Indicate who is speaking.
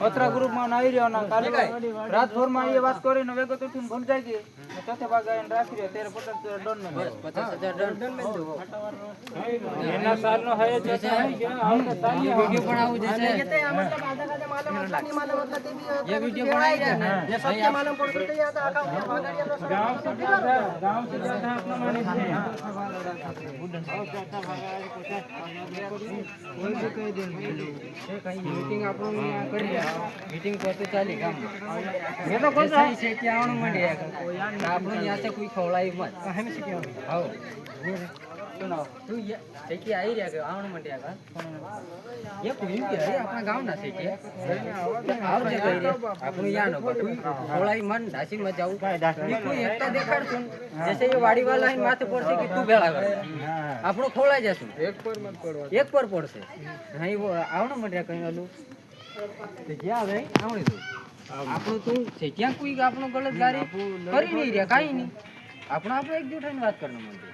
Speaker 1: પત્રા ગ્રુપમાં આવી રહ્યો ના કાલે રાજપુરમાં એ વાત કરીને વેગો તો તું ભણ જાય કે ચોથે ભાગ આવીને રાખી રહ્યો ત્યારે 50,000 ડન ને 50,000 ડન મેં દો એના સાલનો હય છે કે આવતા તાલી વિડિયો પણ આવું છે કે મતલબ આધા કાલે માલમ અટની માલમ હતા તે બી ये वीडियो बनाई है ना ये सब के मालूम पड़ सकते हैं आका गांव से ज्यादा अपना माने कोई भी कह दे कहीं मीटिंग આપણો અહીંયા કરી મીટિંગ કરતે ચાલી ગામ મે તો કોણ છે કે આવણ માંડે આપણો ન્યાસે કોઈ ખવલાઈ મત હમ છે કે આવો સુનો તું છે કે આવી રહ્યા કે આવણ માંડ્યા કા ये कोई भी है अपना गांव ना से के आवजे कही रे આપણો યાનો કોઈ ખવલાઈ મન ડાસી માં જાવું ये कोई एकता देखाड़ सुन जैसे ये वाड़ी वाला है माथे पड़से कि तू भेड़ा कर આપણો ખવલાઈ જશું એક પર મત પડવા એક પર પડશે નહીં वो આવણ માંડ્યા કઈ ઓલું તે ક્યાં આવે આવણી તો આપણો તું છે ક્યાં કોઈ આપણો ગલત ગારી કરી નહીં રહ્યા કાઈ નહીં આપણો એક જૂઠાની વાત કરવાનો માંડે